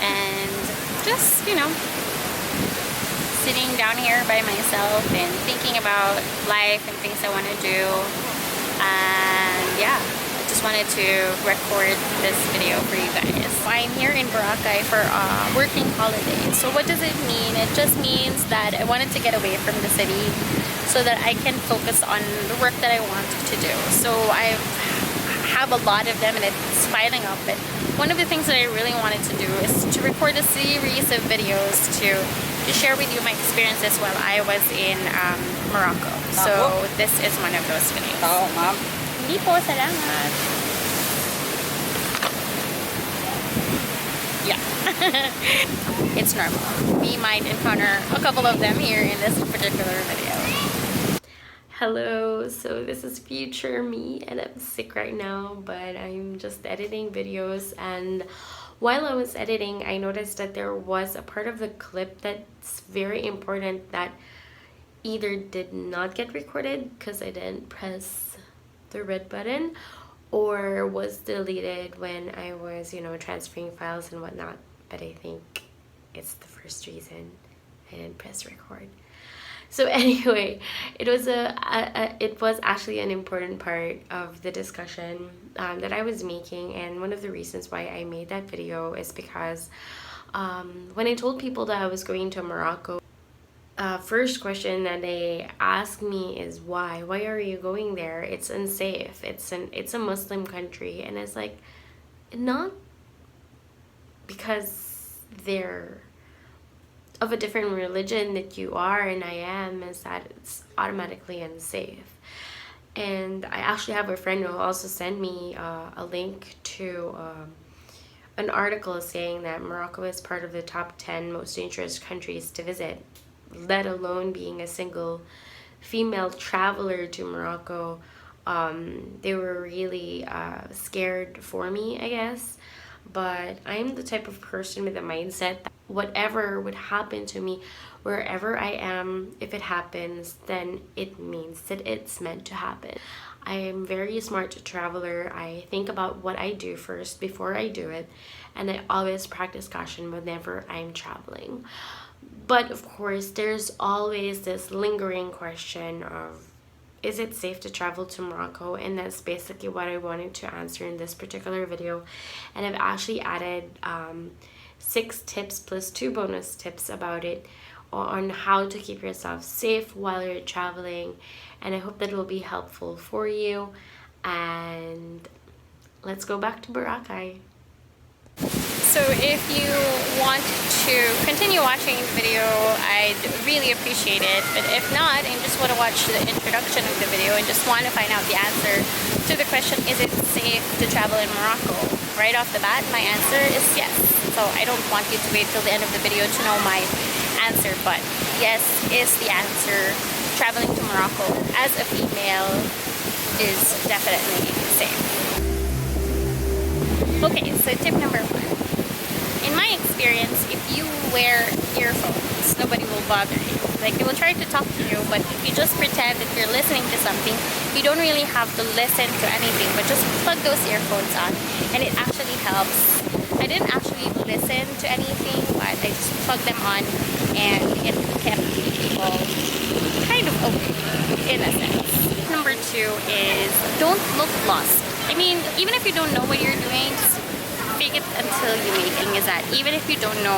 and just, you know, sitting down here by myself and thinking about life and things I want to do. And yeah, I just wanted to record this video for you guys. I'm here in Boracay for a working holiday. So what does it mean? It just means that I wanted to get away from the city so that I can focus on the work that I want to do. So I have a lot of them and it's piling up. And one of the things that I really wanted to do is to record a series of videos to share with you my experiences while I was in Morocco. So this is one of those videos. Oo, ma'am. Hindi po, salamat. Yeah. It's normal. We might encounter a couple of them here in this particular video. Hello, so this is future me and I'm sick right now, but I'm just editing videos, and while I was editing I noticed that there was a part of the clip that's very important that either did not get recorded because I didn't press the red button, or was deleted when I was, you know, transferring files and whatnot. But I think it's the first reason I didn't press record. So anyway, it was actually an important part of the discussion that I was making, and one of the reasons why I made that video is because when I told people that I was going to Morocco, first question that they asked me is why are you going there? It's unsafe. It's a Muslim country. And it's like, not because they're of a different religion that you are and I am, is that it's automatically unsafe. And I actually have a friend who also sent me a link to an article saying that Morocco is part of the top 10 most dangerous countries to visit, let alone being a single female traveler to Morocco. They were really scared for me, I guess. But I'm the type of person with a mindset that whatever would happen to me, wherever I am, if it happens, then it means that it's meant to happen. I am very smart traveler. I think about what I do first before I do it, and I always practice caution whenever I'm traveling. But of course, there's always this lingering question of, is it safe to travel to Morocco? And that's basically what I wanted to answer in this particular video. And I've actually added 6 tips plus 2 bonus tips about it, on how to keep yourself safe while you're traveling. And I hope that it will be helpful for you. And let's go back to Boracay. So if you want to continue watching the video, I'd really appreciate it. But if not, and just want to watch the introduction of the video and just want to find out the answer to the question, is it safe to travel in Morocco? Right off the bat, my answer is yes. So I don't want you to wait till the end of the video to know my answer, but yes is the answer. Traveling to Morocco as a female is definitely safe. Okay, so tip number 1. In my experience, if you wear earphones, nobody will bother you. Like, they will try to talk to you, but if you just pretend that you're listening to something, you don't really have to listen to anything, but just plug those earphones on, and it actually helps. I didn't actually listen to anything, but I just plugged them on, and it kept people kind of away, in a sense. Number 2 is, don't look lost. I mean, even if you don't know what you're doing, just fake it until you make it. Is that even if you don't know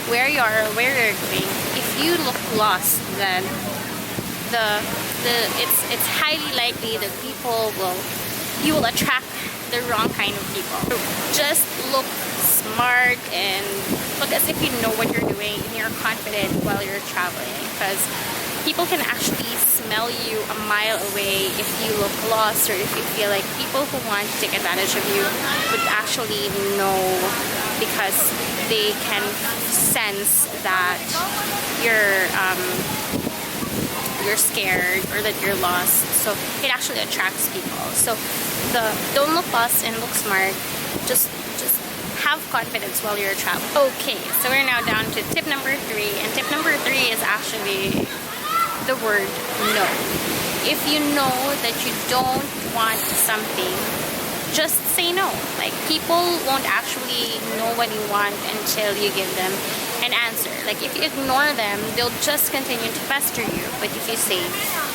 where you are or where you're going, if you look lost, then it's highly likely that you will attract the wrong kind of people. So just look smart and look as if you know what you're doing and you're confident while you're traveling, because people can actually smell you a mile away if you look lost, or if you feel like people who want to take advantage of you would actually know, because they can sense that you're scared or that you're lost. So it actually attracts people. So don't look lost and look smart. Just have confidence while you're traveling. Okay, so we're now down to tip number 3, and tip number 3 is actually the word no. If you know that you don't want something, just say no. Like, people won't actually know what you want until you give them an answer. Like, if you ignore them, they'll just continue to pester you. But if you say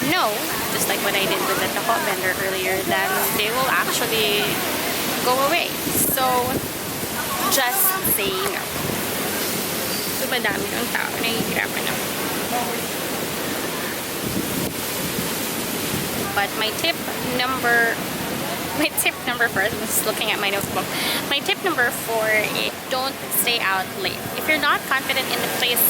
no, just like what I did with the taho vendor earlier, then they will actually go away. So, just say no. So, madami ng tao, nahihirapan ako. But my tip number 4, I'm just looking at my notebook. My tip number 4 is don't stay out late. If you're not confident in the place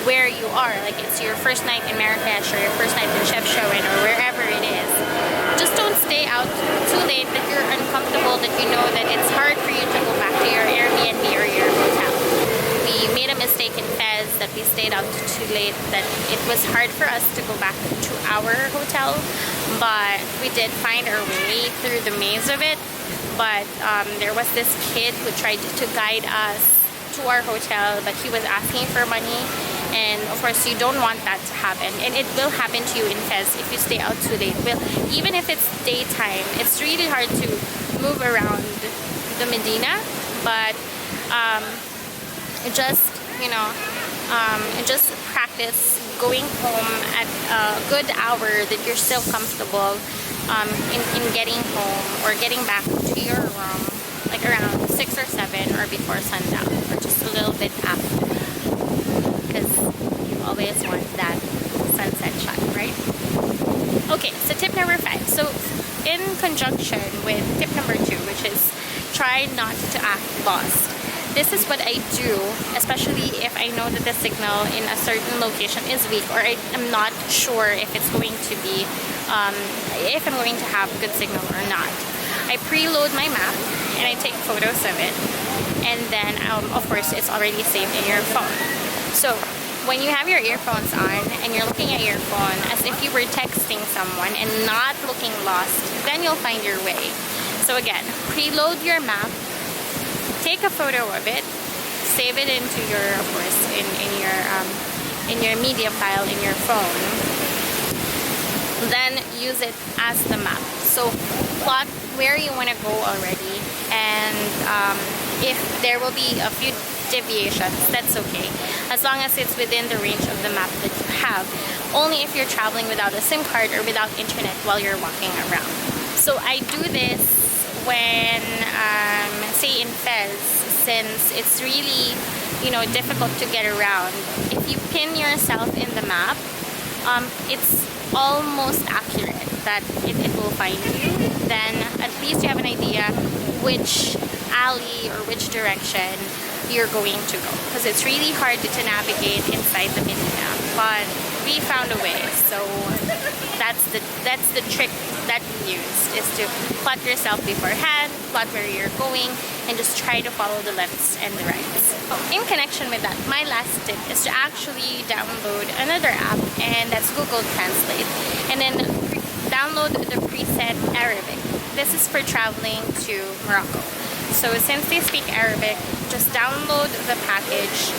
where you are, like it's your first night in Marrakesh or your first night in Chef Showin or wherever it is, just don't stay out too late that you're uncomfortable, that you know that it's hard for you to go back to your Airbnb or your hotel. We made a mistake in Fez that we stayed out too late, that it was hard for us to go back to our hotel, but we did find our way through the maze of it. But there was this kid who tried to guide us to our hotel, but he was asking for money, and of course you don't want that to happen, and it will happen to you in Fez if you stay out too late. Well, even if it's daytime, it's really hard to move around the Medina, but just, you know, just practice going home at a good hour that you're still comfortable in getting home or getting back to your room, like around 6 or 7 or before sundown, or just a little bit after, because you always want that sunset shot, right? Okay, so tip number 5. So in conjunction with tip number 2, which is try not to act lost. This is what I do, especially if I know that the signal in a certain location is weak, or I am not sure if it's going to be, if I'm going to have good signal or not. I preload my map and I take photos of it, and then of course it's already saved in your phone. So when you have your earphones on and you're looking at your phone as if you were texting someone and not looking lost, then you'll find your way. So again, preload your map, take a photo of it, save it into your, of course, in your media file in your phone, then use it as the map. So plot where you want to go already, and if there will be a few deviations, that's okay, as long as it's within the range of the map that you have, only if you're traveling without a SIM card or without internet while you're walking around. So I do this when, say in Fez, since it's really, you know, difficult to get around. If you pin yourself in the map, it's almost accurate that it will find you. Then at least you have an idea which alley or which direction you're going to go, because it's really hard to navigate inside the Manila, but we found a way. So that's the trick that we used, is to plot yourself beforehand, plot where you're going, and just try to follow the lefts and the rights. In connection with that, my last tip is to actually download another app, and that's Google Translate, and then download the preset Arabic. This is for traveling to Morocco. So since they speak Arabic, just download the package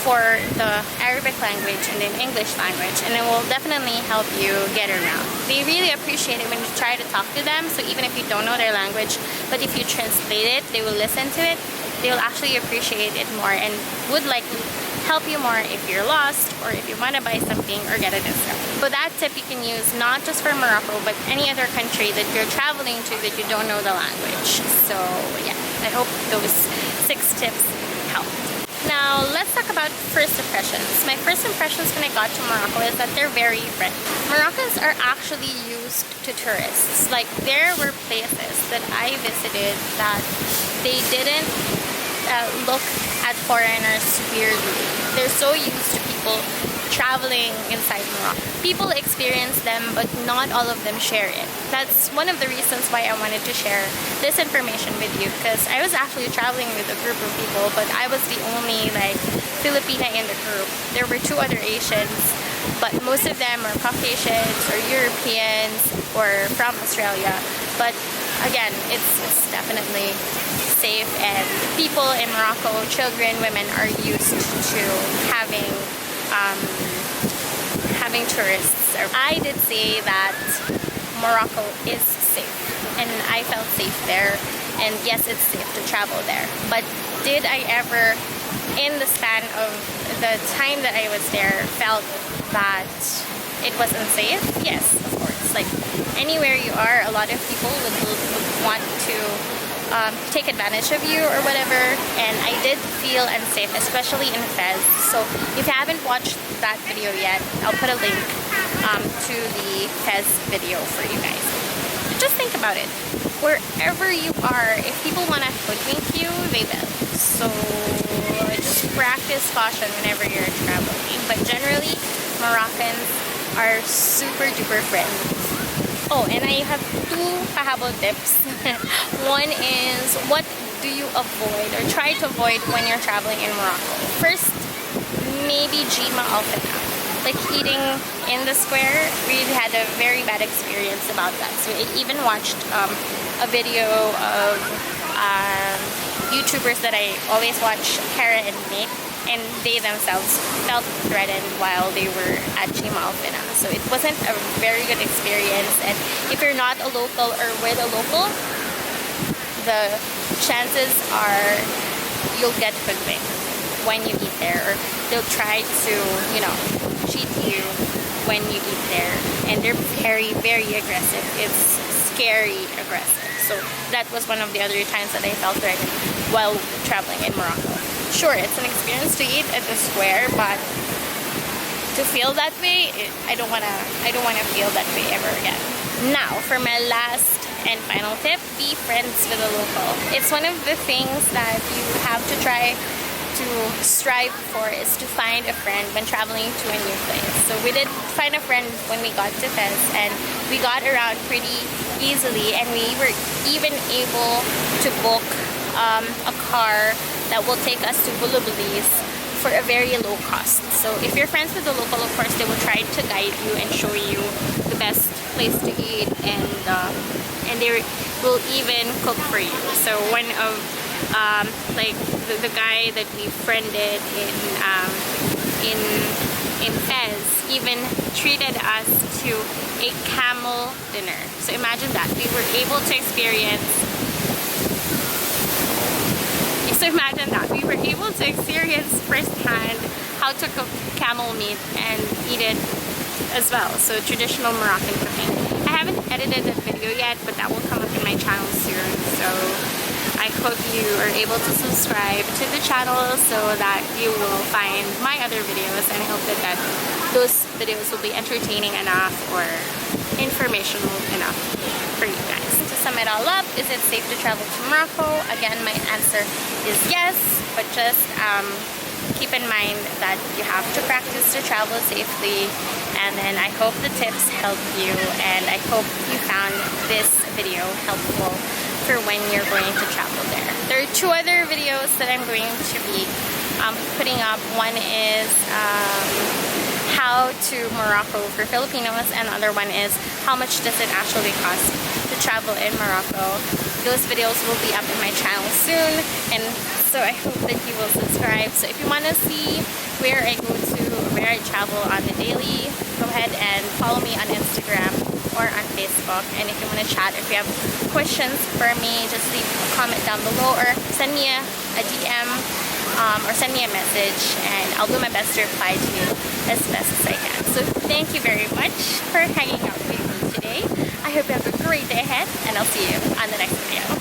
for the Arabic language and then English language, and it will definitely help you get around. They really appreciate it when you try to talk to them, so even if you don't know their language, but if you translate it, they will listen to it, they will actually appreciate it more and would likely help you more if you're lost or if you want to buy something or get a discount. So that tip you can use not just for Morocco, but any other country that you're traveling to that you don't know the language. So yeah, I hope those 6 tips help. Now let's talk about first impressions. My first impressions when I got to Morocco is that they're very friendly. Moroccans are actually used to tourists. Like, there were places that I visited that they didn't look at foreigners weirdly. They're so used to people traveling inside Morocco. People experience them, but not all of them share it. That's one of the reasons why I wanted to share this information with you, because I was actually traveling with a group of people, but I was the only Filipina in the group. There were 2 other Asians, but most of them are Caucasians or Europeans or from Australia. But again, it's definitely safe, and people in Morocco, children, women, are used to having tourists. I did say that Morocco is safe, and I felt safe there. And yes, it's safe to travel there. But did I ever, in the span of the time that I was there, felt that it was unsafe? Yes, of course. Like anywhere you are, a lot of people would want to take advantage of you or whatever, and I did feel unsafe, especially in Fez. So if you haven't watched that video yet, I'll put a link to the Fez video for you guys. Just think about it. Wherever you are, if people want to hoodwink you, they will. So just practice caution whenever you're traveling. But generally, Moroccans are super duper friendly. Oh, and I have two pahabol tips. One is, what do you avoid or try to avoid when you're traveling in Morocco? First, maybe Jima Alfana. Like eating in the square, we had a very bad experience about that. So I even watched a video of YouTubers that I always watch, Kara and Nick, and they themselves felt threatened while they were at Jima Alfana. So it wasn't a very good experience, and if you're not a local or with a local, the chances are you'll get hoodwinked when you eat there, or they'll try to, you know, cheat you when you eat there, and they're very, very aggressive. It's scary aggressive. So that was one of the other times that I felt threatened while traveling in Morocco. Sure, it's an experience to eat at the square, but to feel that way, I don't wanna feel that way ever again. Now, for my last and final tip, be friends with a local. It's one of the things that you have to try to strive for, is to find a friend when traveling to a new place. So we did find a friend when we got to Fez, and we got around pretty easily, and we were even able to book a car that will take us to Bulubulis for a very low cost. So if you're friends with the local, of course, they will try to guide you and show you the best place to eat, and they will even cook for you. So one of like the guy that we friended in Fez even treated us to a camel dinner. So imagine that. We were able to experience firsthand how to cook camel meat and eat it as well. So traditional Moroccan cooking. I haven't edited that video yet, but that will come up in my channel soon. So I hope you are able to subscribe to the channel so that you will find my other videos, and I hope that those videos will be entertaining enough or informational enough for you guys. To sum it all up, is it safe to travel to Morocco? Again, my answer is yes, but just keep in mind that you have to practice to travel safely. And then I hope the tips help you, and I hope you found this video helpful for when you're going to travel there. There are two other videos that I'm going to be putting up. One is how to Morocco for Filipinos, and the other one is how much does it actually cost to travel in Morocco. Those videos will be up in my channel soon, and so I hope that you will subscribe. So if you want to see where I go to, where I travel on the daily, go ahead and follow me on Instagram or on Facebook. And if you want to chat, if you have questions for me, just leave a comment down below, or send me a DM or send me a message, and I'll do my best to reply to you as best as I can. So thank you very much for hanging out with me today. I hope you have a great day ahead, and I'll see you on the next video.